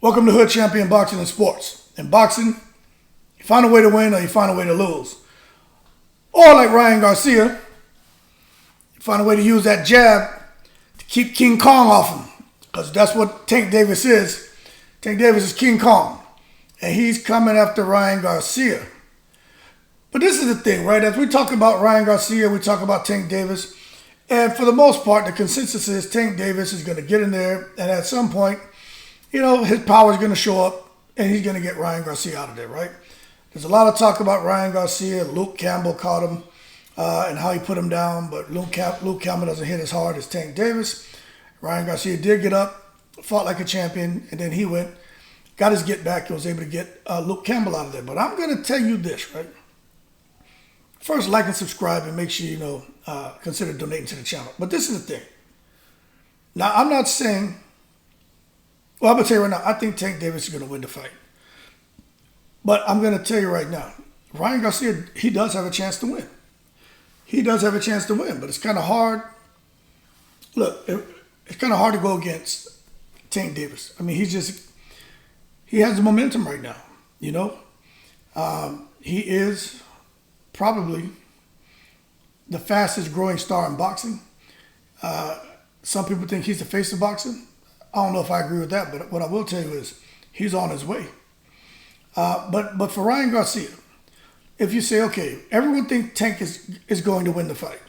Welcome to Hood Champion Boxing and Sports. In boxing, you find a way to win or you find a way to lose. Or like Ryan Garcia, you find a way to use that jab to keep King Kong off him. Because that's what Tank Davis is. Tank Davis is King Kong. And he's coming after Ryan Garcia. But this is the thing, right? As we talk about Ryan Garcia, we talk about Tank Davis. And for the most part, the consensus is Tank Davis is going to get in there. And at some point, his power is going to show up and he's going to get Ryan Garcia out of there, right? There's a lot of talk about Ryan Garcia. Luke Campbell caught him and how he put him down, but Luke Campbell doesn't hit as hard as Tank Davis. Ryan Garcia did get up, fought like a champion, and then he got his get back and was able to get Luke Campbell out of there. But I'm going to tell you this, right? First, like and subscribe and make sure consider donating to the channel. But this is the thing. Now, I'm not saying... Well, I'm going to tell you right now, I think Tank Davis is going to win the fight. But I'm going to tell you right now, Ryan Garcia, he does have a chance to win. He does have a chance to win, but it's kind of hard. Look, it's kind of hard to go against Tank Davis. I mean, he has the momentum right now, He is probably the fastest growing star in boxing. Some people think he's the face of boxing. I don't know if I agree with that, but what I will tell you is he's on his way. But for Ryan Garcia, if you say, okay, everyone thinks Tank is going to win the fight,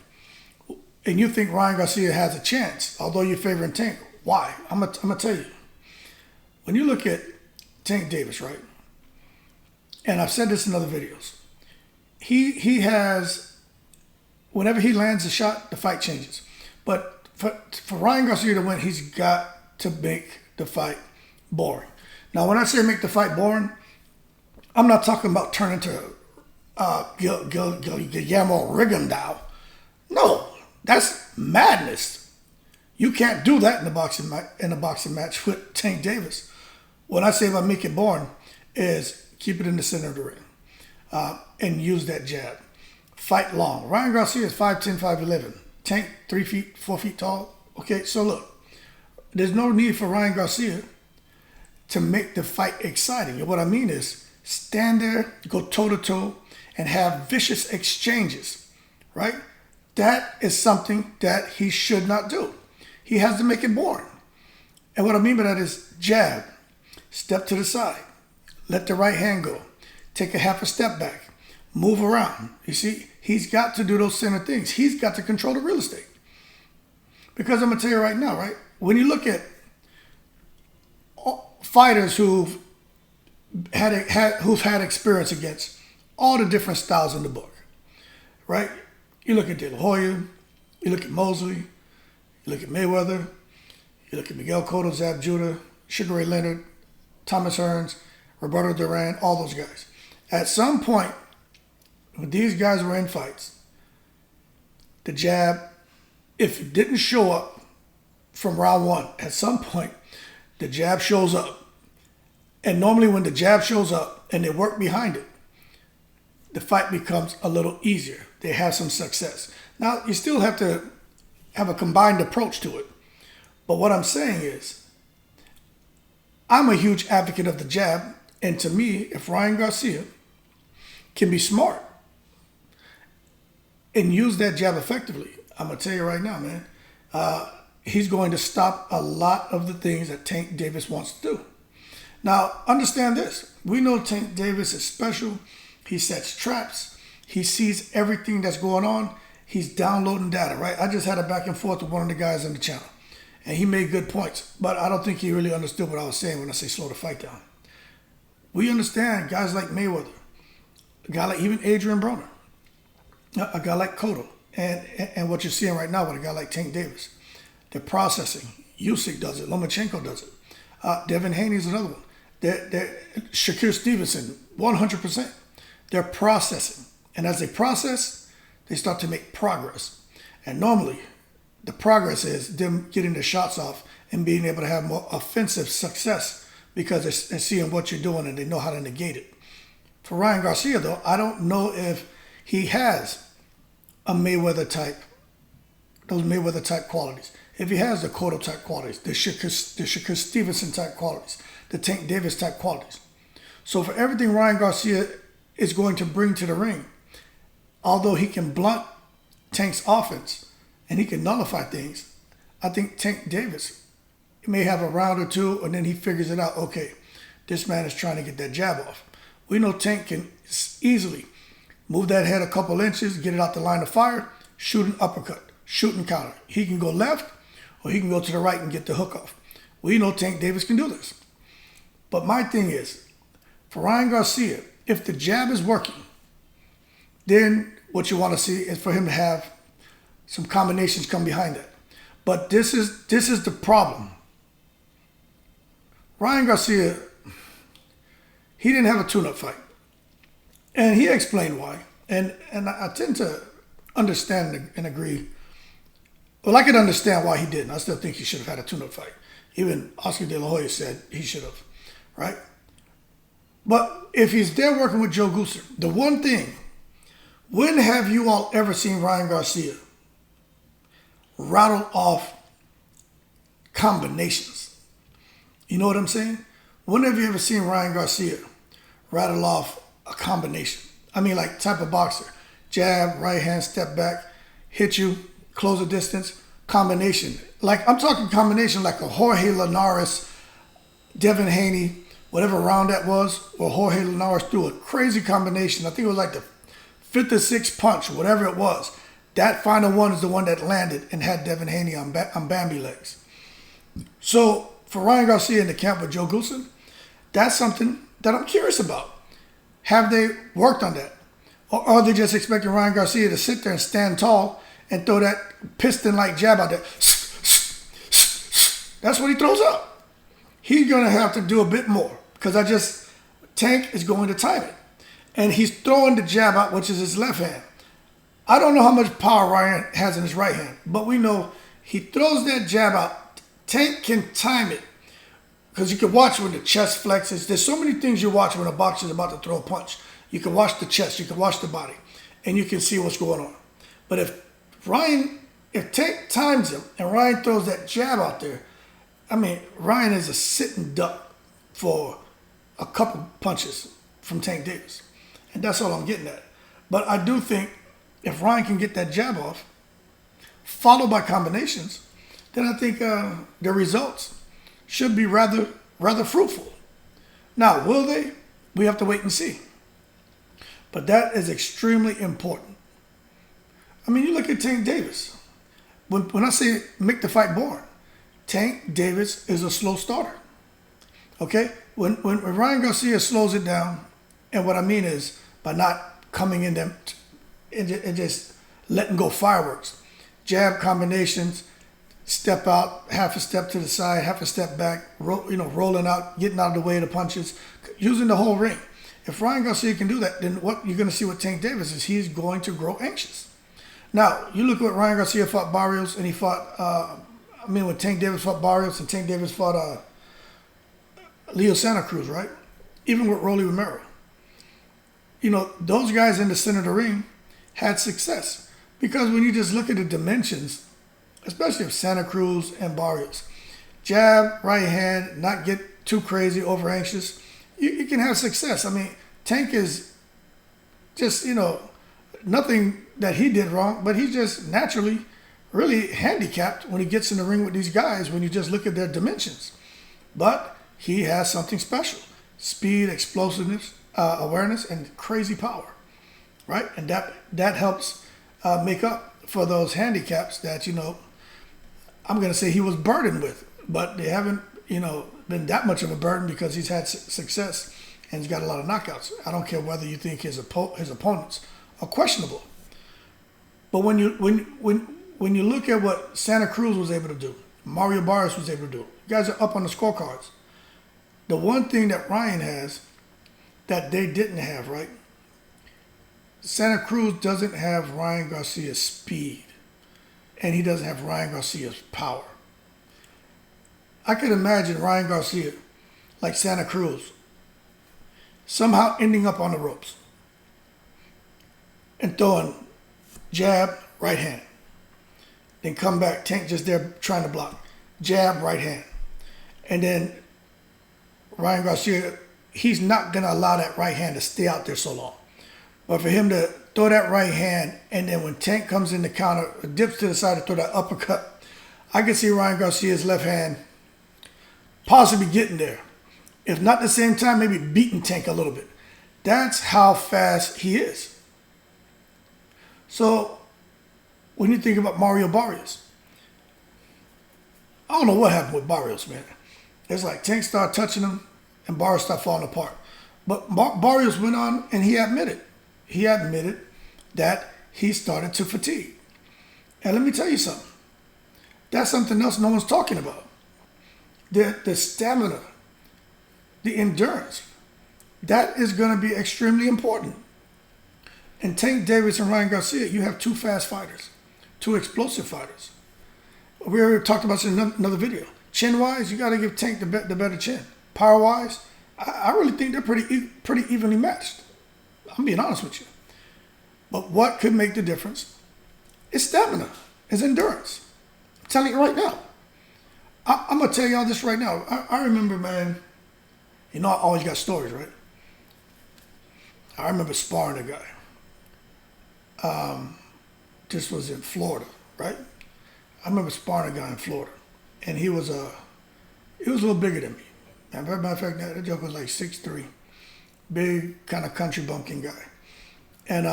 and you think Ryan Garcia has a chance, although you're favoring Tank, why? I'm gonna tell you. When you look at Tank Davis, right, and I've said this in other videos, he has, whenever he lands a shot, the fight changes. But for Ryan Garcia to win, he's got to make the fight boring. Now, when I say make the fight boring, I'm not talking about turning to Guillermo Rigondeaux. No, that's madness. You can't do that in a boxing match with Tank Davis. What I say about make it boring is keep it in the center of the ring and use that jab. Fight long. Ryan Garcia is 5'10", 5'11". Tank 3 feet, 4 feet tall. Okay, so look. There's no need for Ryan Garcia to make the fight exciting. And what I mean is stand there, go toe-to-toe, and have vicious exchanges, right? That is something that he should not do. He has to make it boring. And what I mean by that is jab, step to the side, let the right hand go, take a half a step back, move around. You see, he's got to do those center things. He's got to control the real estate. Because I'm going to tell you right now, right? When you look at fighters who've had experience against all the different styles in the book, right? You look at De La Hoya, you look at Mosley, you look at Mayweather, you look at Miguel Cotto, Zab Judah, Sugar Ray Leonard, Thomas Hearns, Roberto Duran, all those guys. At some point, when these guys were in fights, the jab, if it didn't show up from round one, at some point, the jab shows up. And normally when the jab shows up and they work behind it, the fight becomes a little easier. They have some success. Now, you still have to have a combined approach to it. But what I'm saying is, I'm a huge advocate of the jab. And to me, if Ryan Garcia can be smart and use that jab effectively, I'm going to tell you right now, man, he's going to stop a lot of the things that Tank Davis wants to do. Now, understand this. We know Tank Davis is special. He sets traps. He sees everything that's going on. He's downloading data, right? I just had a back and forth with one of the guys on the channel, and he made good points, but I don't think he really understood what I was saying when I say slow the fight down. We understand guys like Mayweather, a guy like even Adrian Broner, a guy like Cotto, and what you're seeing right now with a guy like Tank Davis. They're processing. Usyk does it. Lomachenko does it. Devin Haney's another one. Shakur Stevenson, 100%. They're processing. And as they process, they start to make progress. And normally, the progress is them getting their shots off and being able to have more offensive success because they're seeing what you're doing and they know how to negate it. For Ryan Garcia, though, I don't know if he has a Mayweather type, those Mayweather type qualities. If he has the Cotto type qualities, the Shakur Stevenson type qualities, the Tank Davis type qualities. So for everything Ryan Garcia is going to bring to the ring, although he can blunt Tank's offense and he can nullify things, I think Tank Davis may have a round or two and then he figures it out. Okay, this man is trying to get that jab off. We know Tank can easily move that head a couple inches, get it out the line of fire, shoot an uppercut, shoot and counter. He can go left or he can go to the right and get the hook off. We know Tank Davis can do this. But my thing is, for Ryan Garcia, if the jab is working, then what you want to see is for him to have some combinations come behind that. But this is the problem. Ryan Garcia, he didn't have a tune-up fight. And he explained why. And I tend to understand and agree. Well, I could understand why he didn't. I still think he should have had a tune-up fight. Even Oscar De La Hoya said he should have, right? But if he's there working with Joe Gooser, the one thing, when have you all ever seen Ryan Garcia rattle off combinations? You know what I'm saying? When have you ever seen Ryan Garcia rattle off a combination? I mean, like type of boxer. Jab, right hand, step back, hit you, close the distance, combination. Like, I'm talking combination like a Jorge Linares, Devin Haney, whatever round that was, or Jorge Linares threw a crazy combination. I think it was like the 5th or 6th punch, whatever it was. That final one is the one that landed and had Devin Haney on Bambi legs. So for Ryan Garcia in the camp with Joe Goosen, that's something that I'm curious about. Have they worked on that? Or are they just expecting Ryan Garcia to sit there and stand tall and throw that piston-like jab out there? That's what he throws up. He's going to have to do a bit more because Tank is going to time it. And he's throwing the jab out, which is his left hand. I don't know how much power Ryan has in his right hand, but we know he throws that jab out. Tank can time it because you can watch when the chest flexes. There's so many things you watch when a boxer is about to throw a punch. You can watch the chest, you can watch the body, and you can see what's going on. But if Tank times him and Ryan throws that jab out there, I mean, Ryan is a sitting duck for a couple punches from Tank Davis. And that's all I'm getting at. But I do think if Ryan can get that jab off, followed by combinations, then I think the results should be rather fruitful. Now, will they? We have to wait and see. But that is extremely important. I mean, you look at Tank Davis. When I say make the fight boring, Tank Davis is a slow starter. Okay? When Ryan Garcia slows it down, and what I mean is by not coming in them and just letting go fireworks. Jab combinations, step out, half a step to the side, half a step back, rolling out, getting out of the way of the punches, using the whole ring. If Ryan Garcia can do that, then what you're going to see with Tank Davis is he's going to grow anxious. Now, you look at Ryan Garcia fought Barrios, and he fought, when Tank Davis fought Barrios and Tank Davis fought Leo Santa Cruz, right? Even with Rolly Romero. Those guys in the center of the ring had success. Because when you just look at the dimensions, especially of Santa Cruz and Barrios, jab, right hand, not get too crazy, over anxious, you can have success. I mean, Tank is just, nothing that he did wrong, but he's just naturally really handicapped when he gets in the ring with these guys when you just look at their dimensions. But he has something special. Speed, explosiveness, awareness, and crazy power, right? And that helps make up for those handicaps that, I'm going to say he was burdened with. But they haven't, been that much of a burden because he's had success and he's got a lot of knockouts. I don't care whether you think his opponents are questionable. But when you look at what Santa Cruz was able to do, Mario Barrios was able to do, you guys are up on the scorecards. The one thing that Ryan has that they didn't have, right? Santa Cruz doesn't have Ryan Garcia's speed, and he doesn't have Ryan Garcia's power. I could imagine Ryan Garcia, like Santa Cruz, somehow ending up on the ropes and throwing jab, right hand. Then come back, Tank just there trying to block. Jab, right hand. And then Ryan Garcia, he's not going to allow that right hand to stay out there so long. But for him to throw that right hand, and then when Tank comes in the counter, dips to the side to throw that uppercut, I can see Ryan Garcia's left hand possibly getting there. If not at the same time, maybe beating Tank a little bit. That's how fast he is. So when you think about Mario Barrios, I don't know what happened with Barrios, man. It's like Tank started touching him and Barrios started falling apart. But Barrios went on and he admitted that he started to fatigue. And let me tell you something. That's something else no one's talking about. The stamina, the endurance, that is going to be extremely important. And Tank Davis and Ryan Garcia, you have two fast fighters, two explosive fighters. We already talked about this in another video. Chin-wise, you got to give Tank the better chin. Power-wise, I really think they're pretty evenly matched. I'm being honest with you. But what could make the difference is stamina, is endurance. I'm telling you right now. I'm going to tell y'all this right now. I remember, man, you know I always got stories, right? I remember sparring a guy. This was in Florida, right? I remember sparring a guy in Florida. And he was a little bigger than me. As a matter of fact, that joke was like 6'3", big kind of country bumpkin guy. And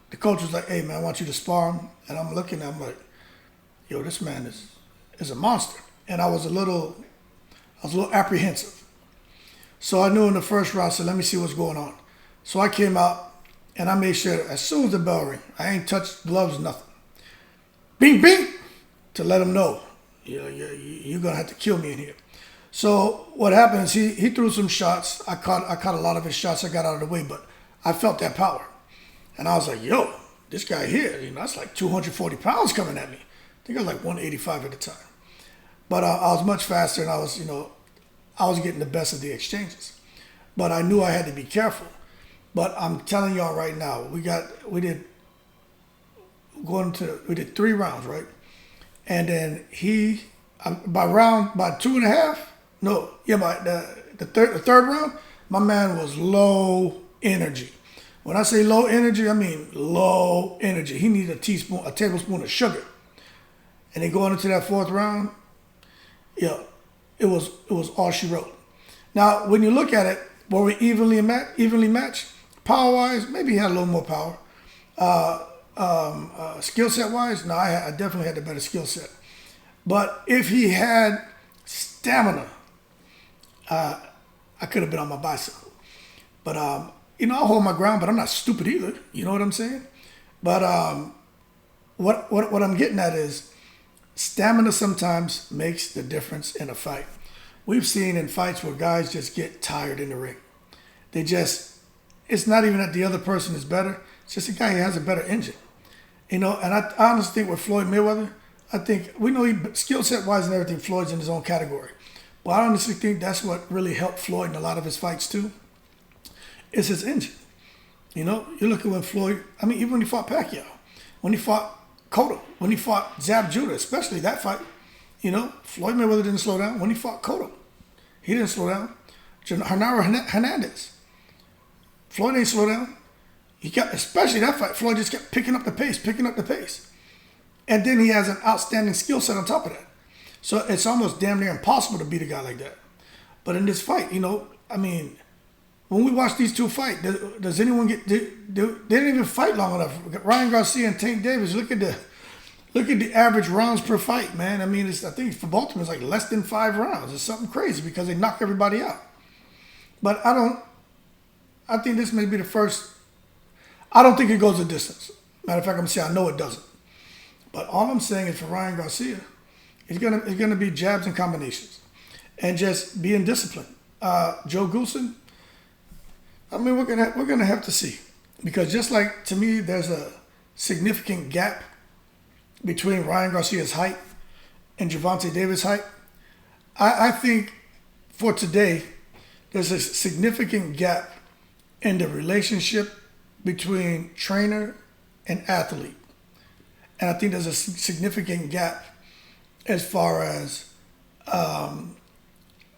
the coach was like, "Hey man, I want you to spar him." And I'm looking at him like, "Yo, this man is a monster." And I was a little apprehensive. So I knew in the first round, I said, "Let me see what's going on." So I came out and I made sure that as soon as the bell rang, I ain't touched gloves, nothing. Bing, bing, to let him know, you're gonna have to kill me in here. So what happened is he threw some shots. I caught a lot of his shots. I got out of the way, but I felt that power. And I was like, yo, this guy here, that's like 240 pounds coming at me. I think I was like 185 at the time. But I was much faster, and I was getting the best of the exchanges. But I knew I had to be careful. But I'm telling y'all right now, we did 3 rounds, right? And then by 2.5, the third round, my man was low energy. When I say low energy, I mean low energy. He needed a tablespoon of sugar. And then going into that 4th round, it was all she wrote. Now, when you look at it, were we evenly matched? Power-wise, maybe he had a little more power. Skill set-wise, no, I definitely had the better skill set. But if he had stamina, I could have been on my bicycle. But, I'll hold my ground, but I'm not stupid either. You know what I'm saying? But what I'm getting at is stamina sometimes makes the difference in a fight. We've seen in fights where guys just get tired in the ring. It's not even that the other person is better. It's just a guy who has a better engine. And I honestly think with Floyd Mayweather, I think we know skill set wise and everything, Floyd's in his own category. But I honestly think that's what really helped Floyd in a lot of his fights too, is his engine. You look at when Floyd, even when he fought Pacquiao, when he fought Cotto, when he fought Zab Judah, especially that fight, Floyd Mayweather didn't slow down. When he fought Cotto, he didn't slow down. Genaro Hernandez, Floyd didn't slow down. Especially that fight, Floyd just kept picking up the pace. And then he has an outstanding skill set on top of that. So it's almost damn near impossible to beat a guy like that. But in this fight, when we watch these two fight, does anyone they didn't even fight long enough. Ryan Garcia and Tank Davis, look at the average rounds per fight, man. I think for both of them, it's like less than 5 rounds. It's something crazy because they knock everybody out. But I think this may be the first. I don't think it goes a distance. Matter of fact, I'm going to say I know it doesn't. But all I'm saying is for Ryan Garcia, it's gonna be jabs and combinations. And just being disciplined. Joe Goosen, we're gonna have to see. Because just like, to me, there's a significant gap between Ryan Garcia's height and Gervonta Davis' height. I think for today, there's a significant gap in the relationship between trainer and athlete. And I think there's a significant gap as far as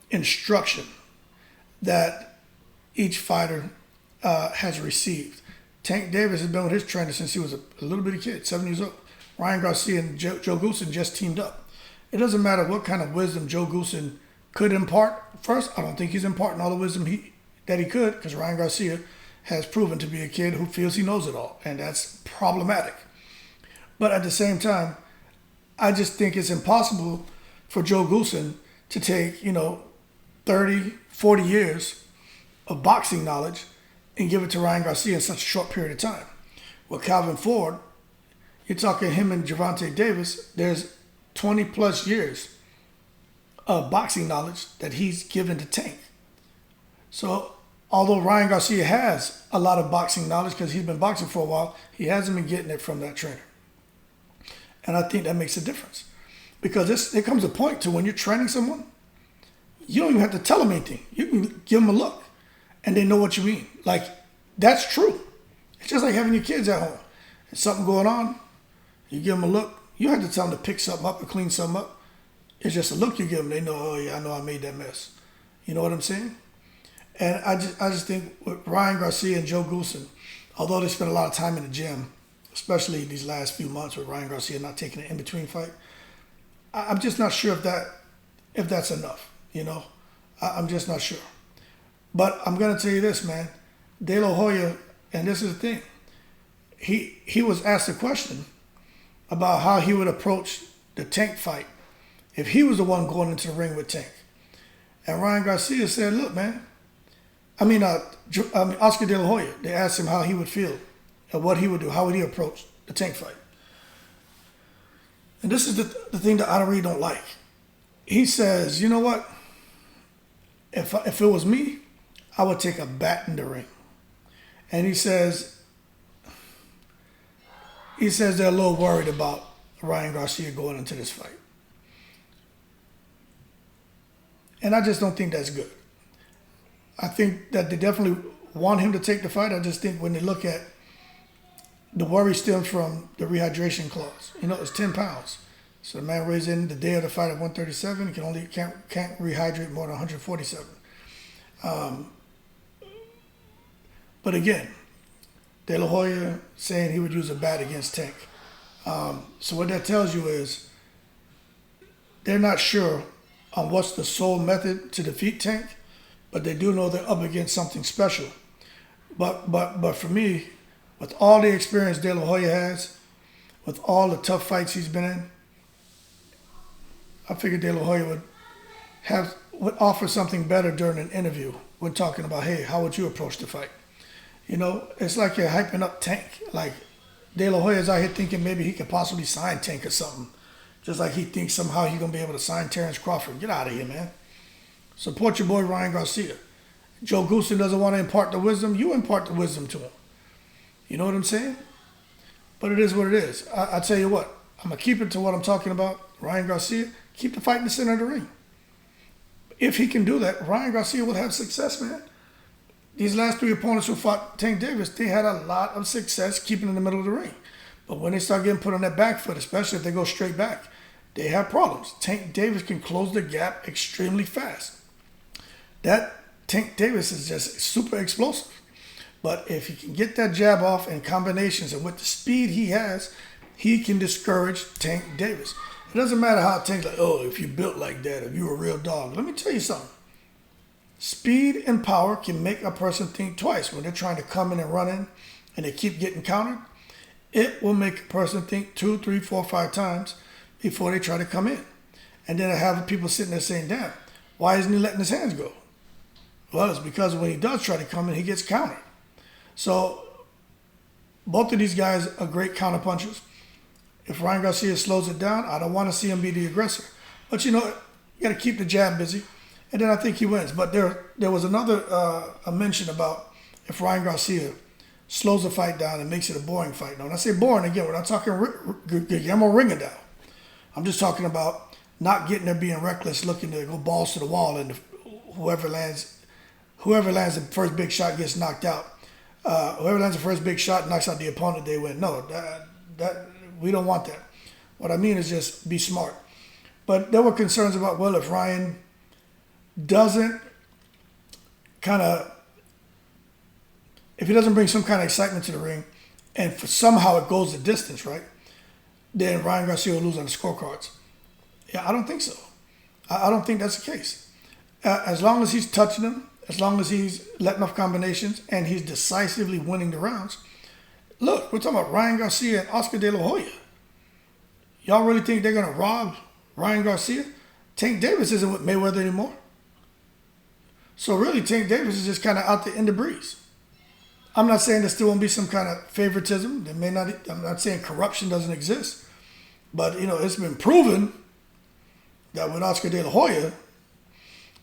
instruction that each fighter has received. Tank Davis has been with his trainer since he was a little bitty kid, 7 years old. Ryan Garcia and Joe Goossen just teamed up. It doesn't matter what kind of wisdom Joe Goossen could impart. First, I don't think he's imparting all the wisdom that he could, because Ryan Garcia has proven to be a kid who feels he knows it all, and that's problematic. But at the same time, I just think it's impossible for Joe Goossen to take, 30, 40 years of boxing knowledge and give it to Ryan Garcia in such a short period of time. With Calvin Ford, you're talking him and Gervonta Davis, there's 20 plus years of boxing knowledge that he's given to Tank. So although Ryan Garcia has a lot of boxing knowledge because he's been boxing for a while, he hasn't been getting it from that trainer. And I think that makes a difference. Because there comes a point to when you're training someone, you don't even have to tell them anything. You can give them a look and they know what you mean. Like, that's true. It's just like having your kids at home. There's something going on, you give them a look. You don't have to tell them to pick something up or clean something up. It's just a look you give them. They know, oh yeah, I know I made that mess. You know what I'm saying? And I just think with Ryan Garcia and Joe Goossen, although they spent a lot of time in the gym, especially these last few months with Ryan Garcia not taking an in-between fight, I'm just not sure if that's enough. I'm just not sure. But I'm gonna tell you this, man. De La Hoya, and this is the thing, he was asked a question about how he would approach the Tank fight if he was the one going into the ring with Tank. And Ryan Garcia said, look, man, Oscar De La Hoya, they asked him how he would feel and what he would do, how would he approach the Tank fight. And this is the thing that I really don't like. He says, you know what? If it was me, I would take a bat in the ring. And he says they're a little worried about Ryan Garcia going into this fight. And I just don't think that's good. I think that they definitely want him to take the fight. I just think when they look at the worry stems from the rehydration clause. It's 10 pounds. So the man weighs in the day of the fight at 137. He can't rehydrate more than 147. But again, De La Hoya saying he would use a bat against Tank. So what that tells you is they're not sure on what's the sole method to defeat Tank, but they do know they're up against something special. But for me, with all the experience De La Hoya has, with all the tough fights he's been in, I figured De La Hoya would offer something better during an interview when talking about, hey, how would you approach the fight? It's like you're hyping up Tank. Like De La Hoya's out here thinking maybe he could possibly sign Tank or something. Just like he thinks somehow he's going to be able to sign Terrence Crawford. Get out of here, man. Support your boy Ryan Garcia. Joe Goossen doesn't want to impart the wisdom. You impart the wisdom to him. You know what I'm saying? But it is what it is. I tell you what, I'm going to keep it to what I'm talking about. Ryan Garcia, keep the fight in the center of the ring. If he can do that, Ryan Garcia will have success, man. These last 3 opponents who fought Tank Davis, they had a lot of success keeping in the middle of the ring. But when they start getting put on that back foot, especially if they go straight back, they have problems. Tank Davis can close the gap extremely fast. That Tank Davis is just super explosive. But if he can get that jab off in combinations and with the speed he has, he can discourage Tank Davis. It doesn't matter how Tank's like, oh, if you built like that, if you were a real dog. Let me tell you something. Speed and power can make a person think twice. When they're trying to come in and run in and they keep getting countered, it will make a person think 2, 3, 4, 5 times before they try to come in. And then I have people sitting there saying, damn, why isn't he letting his hands go? Well, it's because when he does try to come in, he gets countered. So both of these guys are great counterpunchers. If Ryan Garcia slows it down, I don't want to see him be the aggressor. But you got to keep the jab busy. And then I think he wins. But there was another a mention about if Ryan Garcia slows the fight down and makes it a boring fight. Now, when I say boring, again, we're not talking Guillermo Rigondeaux. I'm just talking about not getting there, being reckless, looking to go balls to the wall, and whoever lands the first big shot gets knocked out. Whoever lands the first big shot knocks out the opponent, they win. No, that we don't want that. What I mean is just be smart. But there were concerns about, well, if Ryan doesn't kind of, if he doesn't bring some kind of excitement to the ring, and for somehow it goes the distance, right, then Ryan Garcia will lose on the scorecards. Yeah, I don't think so. I don't think that's the case. As long as he's touching them, as long as he's letting off combinations, and he's decisively winning the rounds. Look, we're talking about Ryan Garcia and Oscar De La Hoya. Y'all really think they're going to rob Ryan Garcia? Tank Davis isn't with Mayweather anymore. So really, Tank Davis is just kind of out there in the breeze. I'm not saying there still won't be some kind of favoritism. There may not. I'm not saying corruption doesn't exist. But, it's been proven that with Oscar De La Hoya,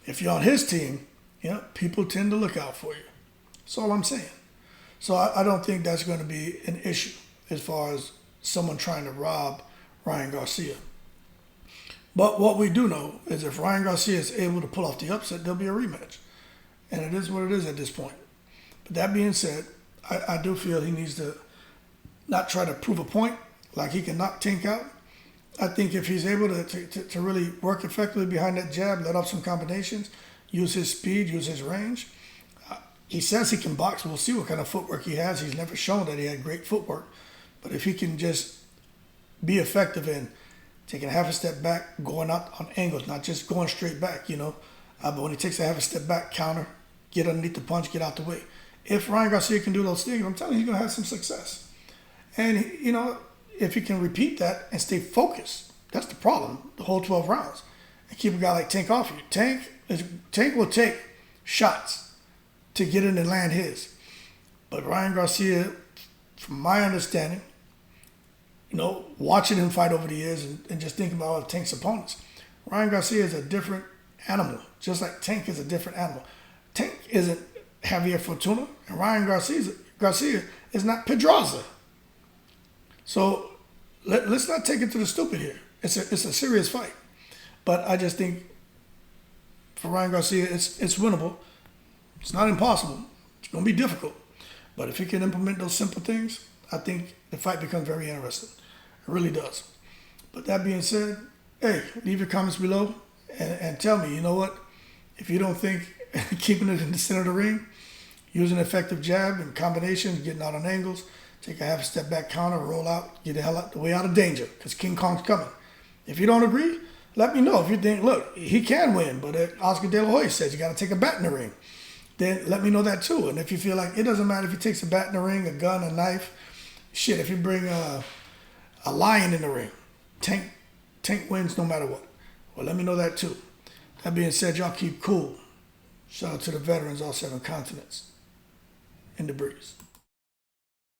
if you're on his team, people tend to look out for you. That's all I'm saying. So I don't think that's going to be an issue as far as someone trying to rob Ryan Garcia. But what we do know is if Ryan Garcia is able to pull off the upset, there'll be a rematch. And it is what it is at this point. But that being said, I do feel he needs to not try to prove a point like he can knock Tank out. I think if he's able to really work effectively behind that jab, let off some combinations, use his speed, use his range. He says he can box. We'll see what kind of footwork he has. He's never shown that he had great footwork. But if he can just be effective in taking a half a step back, going out on angles, not just going straight back, but when he takes a half a step back, counter, get underneath the punch, get out the way. If Ryan Garcia can do those things, I'm telling you, he's going to have some success. And, if he can repeat that and stay focused, that's the problem, the whole 12 rounds. And keep a guy like Tank off you. Tank will take shots to get in and land his. But Ryan Garcia, from my understanding, watching him fight over the years and just thinking about all Tank's opponents, Ryan Garcia is a different animal, just like Tank is a different animal. Tank isn't Javier Fortuna, and Ryan Garcia is not Pedraza. So let's not take it to the stupid here. It's a serious fight. But I just think for Ryan Garcia, it's winnable. It's not impossible. It's going to be difficult. But if he can implement those simple things, I think the fight becomes very interesting. It really does. But that being said, hey, leave your comments below and tell me, you know what? If you don't think keeping it in the center of the ring, using an effective jab and combinations, getting out on angles, take a half a step back counter, roll out, get the hell out the way out of danger because King Kong's coming. If you don't agree, let me know. If you think, look, he can win, but Oscar De La Hoya says you got to take a bat in the ring, then let me know that too. And if you feel like it doesn't matter if he takes a bat in the ring, a gun, a knife, shit, if you bring a lion in the ring, Tank wins no matter what. Well, let me know that too. That being said, y'all keep cool. Shout out to the veterans, all 7 continents. In the breeze.